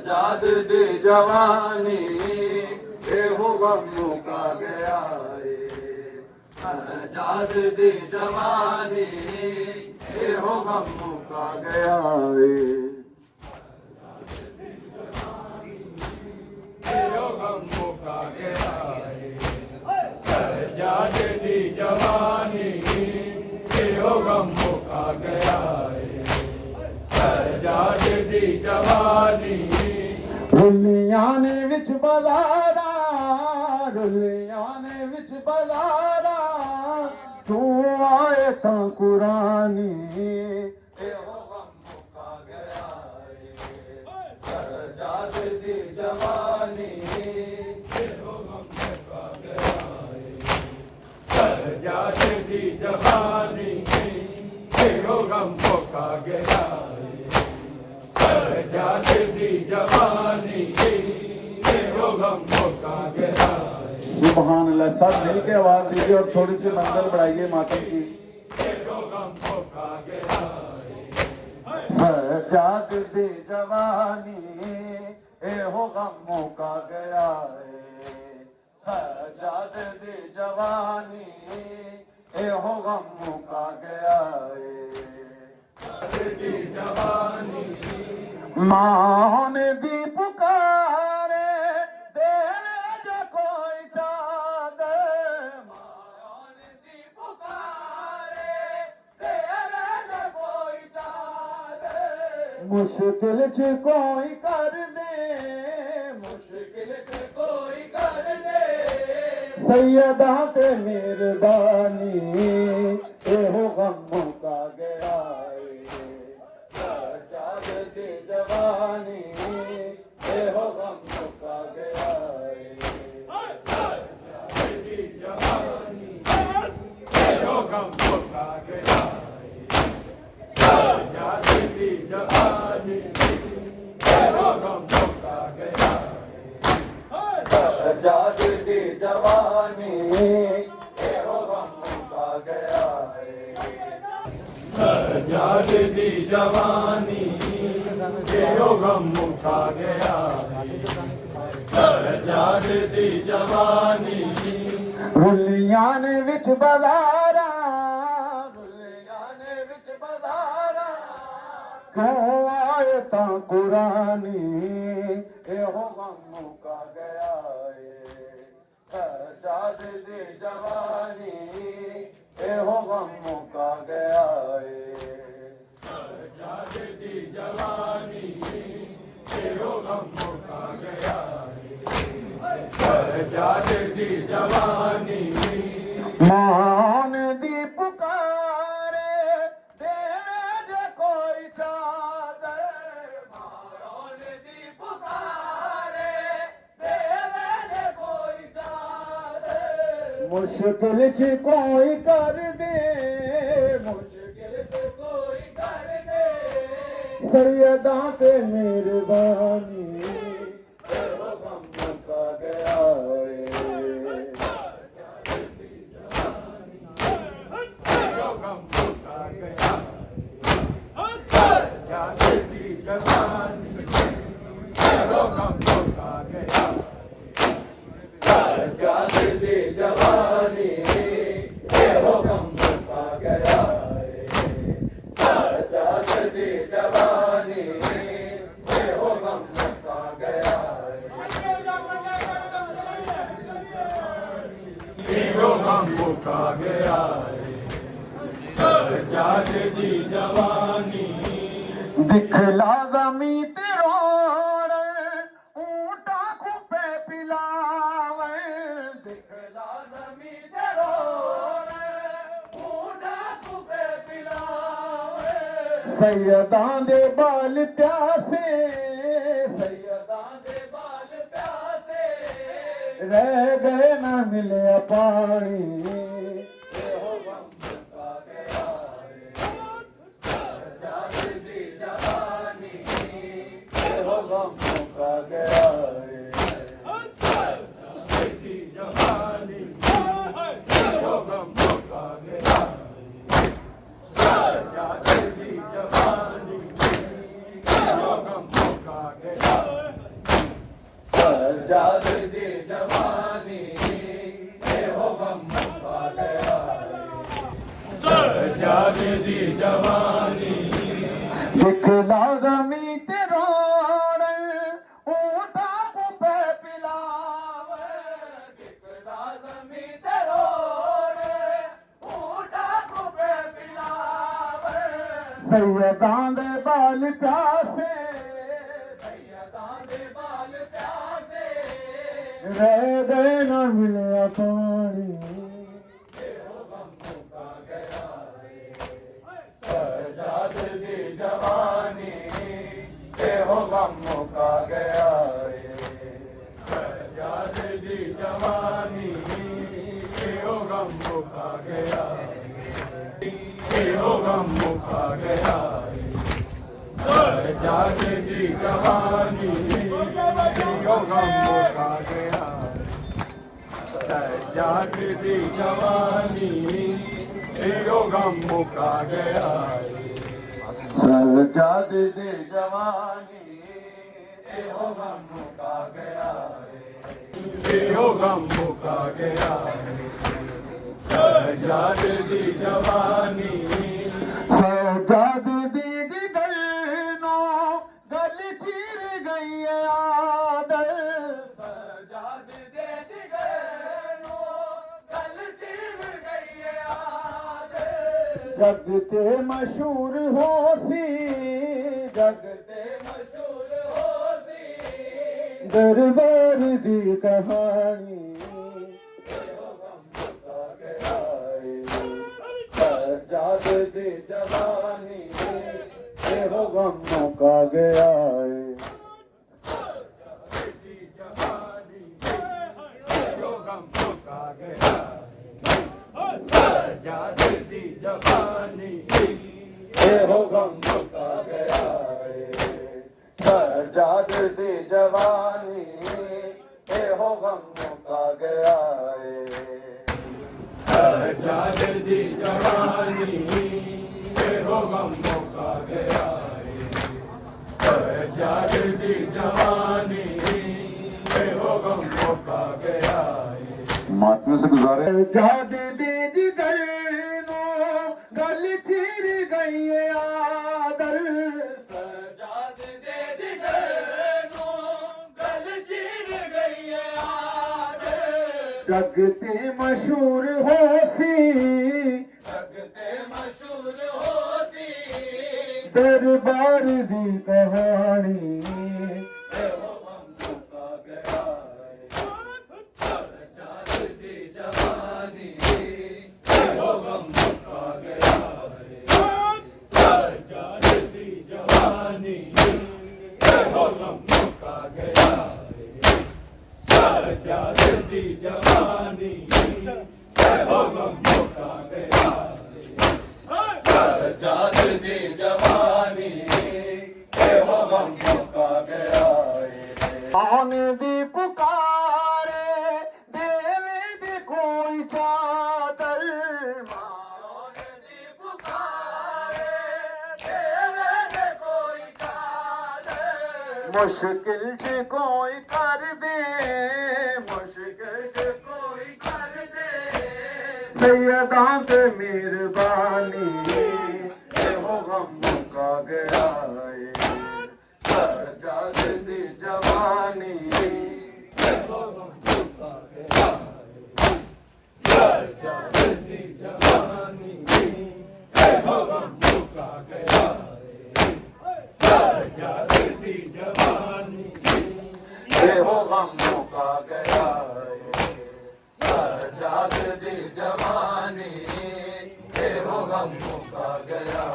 जाद दी जवानी एहो गम मुका गया रे जाद दी जवानी एहो गम मुका गया रे एहो गम मुका गया रे जाद दी जवानी एहो गम मुका गया रे जाद दी जवानी रुलियां ने विच बलारा रुलियां ने विच बलारा तू आए तां कुरानी एहो गम मुका गया रे जाद दी जवानी एहो गम मुका गया रे जाद दी जवानी एहो गम मुका गया जाद दी जवानी एहो गम मुका गया सुभान अल्लाह। सब मिल के आवाज दीजिए और थोड़ी सी मंजिल बढ़ाइए मातम की एहो गम मुका गया जाद दी जवानी एहो गम मुका गया जाद दी जवानी एहो गम मुका गया दी जवानी मां ने दी पुकारे देने जो कोई चादर मां ने दी पुकारे देने जो कोई चादर मुश्किल च कोई कर दे मुश्किल च कोई कर दे सैयदा ते मेहरबानी एहो गम मुका गया जाद दी जवानी एहो गम मुका गया जाद दी जवानी एहो गम मुका गया जाद दी जवानी एहो गम मुका गया जाद दी जवानी एहो गम मुका गया जाद दी जवानी एहो गम मुका गया जाद दी जवानी रुलियां ने विच बलारा रुलियां ने विच बलारा क्यों आए तां कुरानी एहो गम मुका गया जाद दी जवानी एहो गम मुका गया जाद दी जवानी एहो गम मुका गया जाद दी जवानी मान दी पुकारे देने जो कोई चादर मान दी पुकारे देने जो कोई चादर मुश्किल च कोई कर दे मुश्किल च कोई कर दे सैयदा ते मेहरबानी एहो गम मुका गया एहो गम मुका गया जाद दी जवानी एहो गम मुका गया जाद दी जवानी एहो गम मुका गया जाद दी जवानी एहो गम मुका गया एहो गम मुका गया जाद दी जवानी दिखला ज़मी ते रोण ऊंटा खुपे पिलावे दिखला ज़मी ते रोण ऊंटा खुपे पिलावे सैयदां दे बाल प्यासे सैयदां दे बाल प्यासे रह गए न मिले पानी एहो गम मुका गया जाद दी जवानी एहो गम मुका गया जाद दी जवानी एहो गम मुका गया जाद दी जवानी एहो गम मुका गया सजाद दी जवानी हो गम मुका गया सजाद दी जवानी दिखला जमी ते रोड़ ऊंटा को पे पिलावे दिखला जमी ते रोड़ ऊंटा को पे पिलावे सैयदां दे बाल प्यासे सैयदां दे बाल प्यासे रह गए न मिलया पानी हो गम मुका गया सजाद दी जवानी हो गम मुका गया सजाद दी जवानी हो गम मुका गया हो गम मुका गया सजाद दी जवानी हो गम मुका गया सजाद दी जवानी हो गम मुका गया सजाद दी जवानी हो गम मुका गया हो गम मुका गया सजाद दी जवानी सजाद दी गलनो गल चीर गई आदर सजाद दे गलनो गल चीर गई आदर जग ते मशहूर हो सी जग ते मशहूर हो सी दरबार दी कहानी सजाद दी जवानी हो गम मुका गया सजाद दी जवानी हो गम मुका गया सजाद दी जवानी हो गम मुका गया सजाद दी जवानी हो गम मुका गया सजाद दी जवानी हो गम मुका गया महात्मा से गुजारे सजाद दी गलनो गल चीर गई आदर सजाद दे गलनो गल चीर गई आदर जग ते मशहूर हो सी जग ते मशहूर हो सी दरबार दी कहानी हो गम मुका गया सजाद दी जवानी हो गम मुका गया सजाद दी जवानी हो गम मुका गया सजाद दी जवानी हो गम मुका गया सजाद दी जवानी हो गम मुका गया कौन दी पुकारे देवे दे कोई चादर कौन दी पुकारे देवे दे कोई चादर मुश्किल च कोई कर दे मुश्किल च कोई कर दे सैयदां ते मेहरबानी हो गम मुका गया सजाद दी जवानी हो गम मुका गया सजाद दी जवानी हो गम मुका गया सजाद दी जवानी हो गम मुका गया सजाद दी जवानी हो गम मुका गया